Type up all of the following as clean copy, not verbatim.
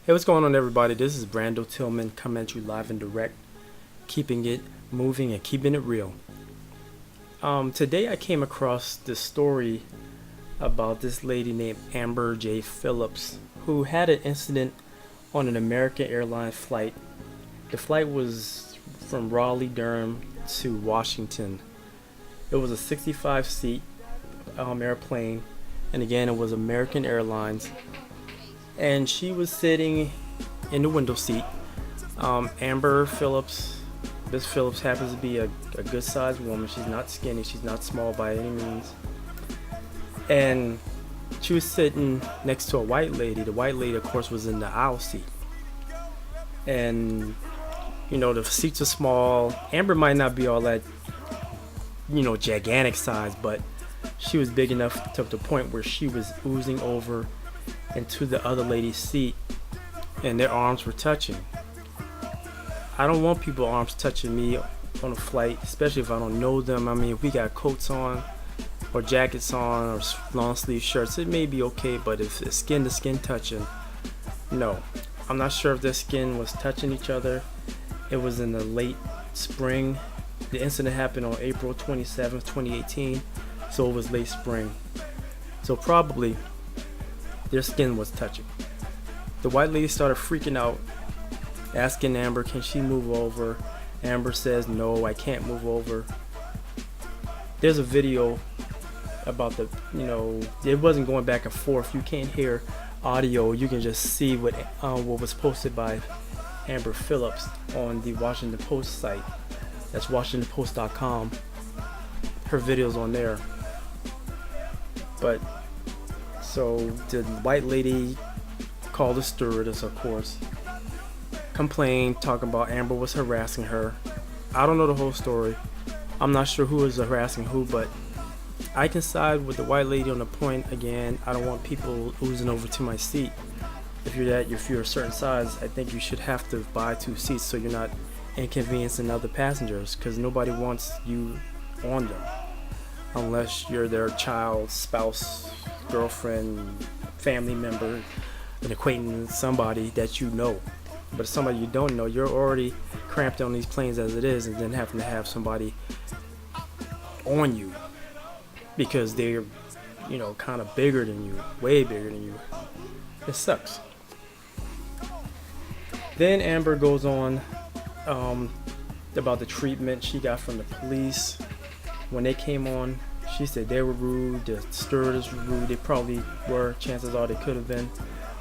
Hey, what's going on, everybody? This is Brando Tillman coming at you live and direct, keeping it moving and keeping it real. Today I came across this story about this lady named Amber J. Phillips who had an incident on an American Airlines flight. The flight was from Raleigh, Durham to Washington. It was a 65-seat airplane, and again, it was American Airlines. And she was sitting in the window seat. Amber Phillips, Miss Phillips happens to be a good sized woman. She's not skinny, she's not small by any means. And she was sitting next to a white lady. The white lady, of course, was in the aisle seat. And, the seats are small. Amber might not be all that, gigantic size, but she was big enough to the point where she was oozing over into the other lady's seat, and their arms were touching. I don't want people's arms touching me on a flight, especially if I don't know them. I mean, if we got coats on or jackets on or long sleeve shirts, it may be okay, but if it's skin to skin touching, no. I'm not sure if their skin was touching each other. It was in the late spring. The incident happened on April 27th, 2018, so it was late spring. So probably their skin was touching. The white lady started freaking out, asking Amber, can she move over? Amber says, no, I can't move over. There's a video about it wasn't going back and forth. You can't hear audio. You can just see what was posted by Amber Phillips on the Washington Post site. That's WashingtonPost.com. Her video's on there. But so the white lady called the stewardess, of course, complained, talking about Amber was harassing her. I don't know the whole story. I'm not sure who was harassing who, but I can side with the white lady on the point. Again, I don't want people oozing over to my seat. If you're a certain size, I think you should have to buy two seats so you're not inconveniencing other passengers, because nobody wants you on them unless you're their child, spouse, girlfriend, family member, an acquaintance, somebody that you know. But if somebody you don't know, you're already cramped on these planes as it is, and then having to have somebody on you because they're kind of bigger than you, way bigger than you. It sucks. Then Amber goes on about the treatment she got from the police when they came on. She said they were rude, the stewardess was rude. They probably were. Chances are they could have been.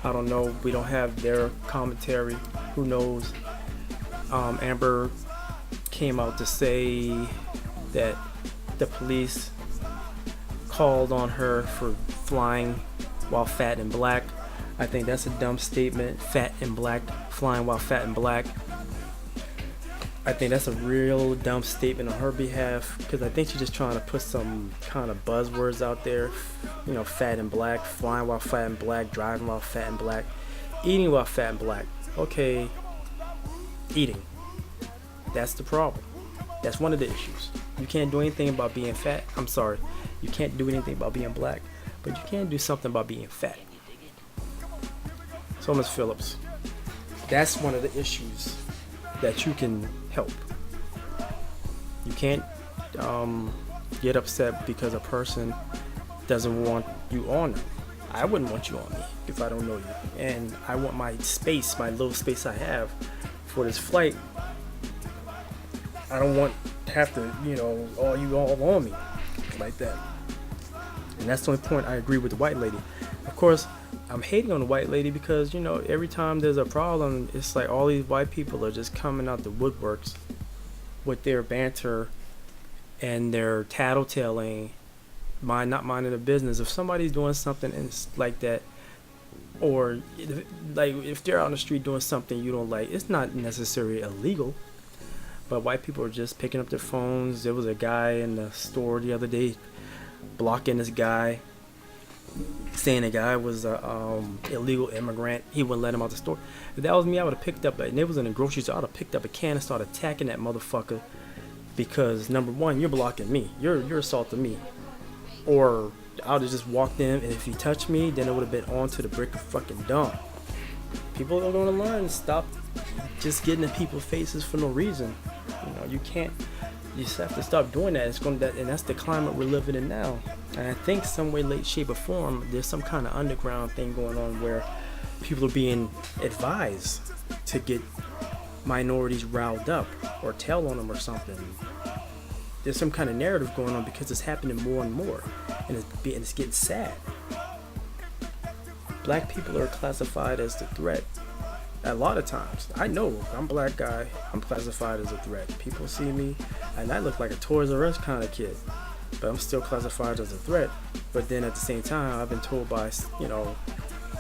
I don't know. We don't have their commentary. Who knows? Amber came out to say that the police called on her for flying while fat and black. I think that's a dumb statement. Fat and black, flying while fat and black. I think that's a real dumb statement on her behalf, because I think she's just trying to put some kind of buzzwords out there. Fat and black, flying while fat and black, driving while fat and black, eating while fat and black. Okay, eating. That's the problem. That's one of the issues. You can't do anything about being fat. I'm sorry. You can't do anything about being black, but you can do something about being fat. So, Ms. Phillips, that's one of the issues that you can help. You can't get upset because a person doesn't want you on them. I wouldn't want you on me if I don't know you, and I want my space, my little space I have for this flight. I don't want to have to, all you all on me like that. And that's the only point I agree with the white lady. Of course, I'm hating on the white lady because, every time there's a problem, it's like all these white people are just coming out the woodworks with their banter and their tattletaling, not minding their business. If somebody's doing something and it's like that, or if they're out on the street doing something you don't like, it's not necessarily illegal. But white people are just picking up their phones. There was a guy in the store the other day blocking this guy, saying the guy was a illegal immigrant. He wouldn't let him out the store. If that was me, I would have picked up, and it was in the grocery store, I would have picked up a can and started attacking that motherfucker, because number one, you're blocking me. You're assaulting me. Or I would have just walked in, and if he touched me, then it would have been on to the brick of fucking dumb. People are going to learn. Stop just getting in people's faces for no reason. You can't. You just have to stop doing that. And that's the climate we're living in now. And I think some way, late, shape, or form, there's some kind of underground thing going on where people are being advised to get minorities riled up or tell on them or something. There's some kind of narrative going on because it's happening more and more, and it's getting sad. Black people are classified as the threat. A lot of times, I know I'm a black guy. I'm classified as a threat. People see me, and I look like a Toys R Us kind of kid, but I'm still classified as a threat. But then at the same time, I've been told by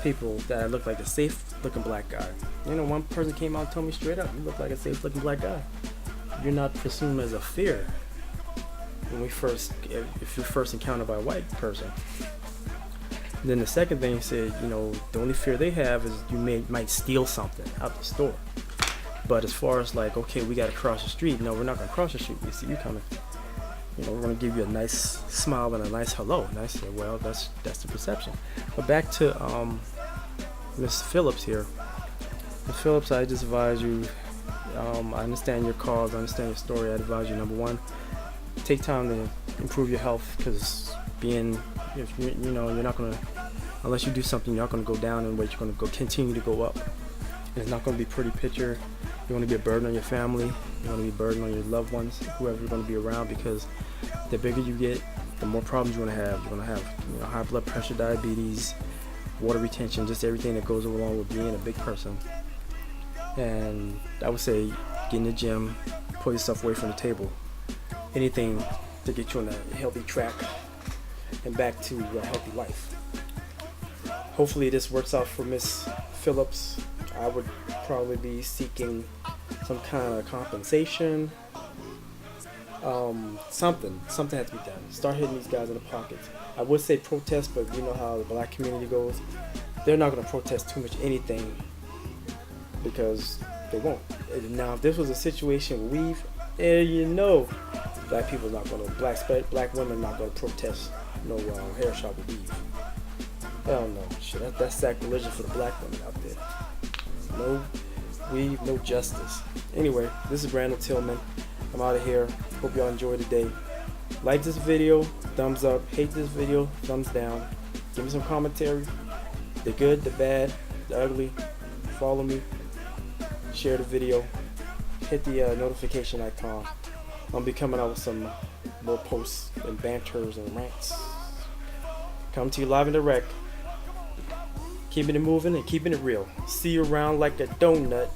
people that I look like a safe-looking black guy. One person came out and told me straight up, "You look like a safe-looking black guy. You're not presumed as a fear if you're first encountered by a white person." And then the second thing said, the only fear they have is you might steal something out the store. But as far as like, okay, we got to cross the street. No, we're not going to cross the street. We see you coming. We're going to give you a nice smile and a nice hello. And I said, well, that's the perception. But back to Miss Phillips here. Miss Phillips, I just advise you. I understand your cause. I understand your story. I advise you, number one, take time to improve your health, because if you're not gonna, unless you do something, you're not gonna go down in weight. You're gonna continue to go up. And it's not gonna be a pretty picture. You're gonna be a burden on your family. You're gonna be a burden on your loved ones, whoever you're gonna be around, because the bigger you get, the more problems you're gonna have. You're gonna have high blood pressure, diabetes, water retention, just everything that goes along with being a big person. And I would say get in the gym, pull yourself away from the table. Anything to get you on a healthy track and back to a healthy life. Hopefully this works out for Miss Phillips. I would probably be seeking some kind of compensation. Something has to be done. Start hitting these guys in the pockets. I would say protest, but you know how the black community goes. They're not going to protest too much anything, because they won't. Now, if this was a situation where black people not going to, black women not going to protest no hair shop with weave. Hell no. Shit, that's sacrilegious for the black women out there. No weave, no justice. Anyway, this is Randall Tillman. I'm out of here. Hope y'all enjoy the day. Like this video, thumbs up. Hate this video, thumbs down. Give me some commentary. The good, the bad, the ugly. Follow me. Share the video. Hit the notification icon. I'll be coming out with some more posts and banters and rants. Come to you live and direct. Keeping it moving and keeping it real. See you around like a donut.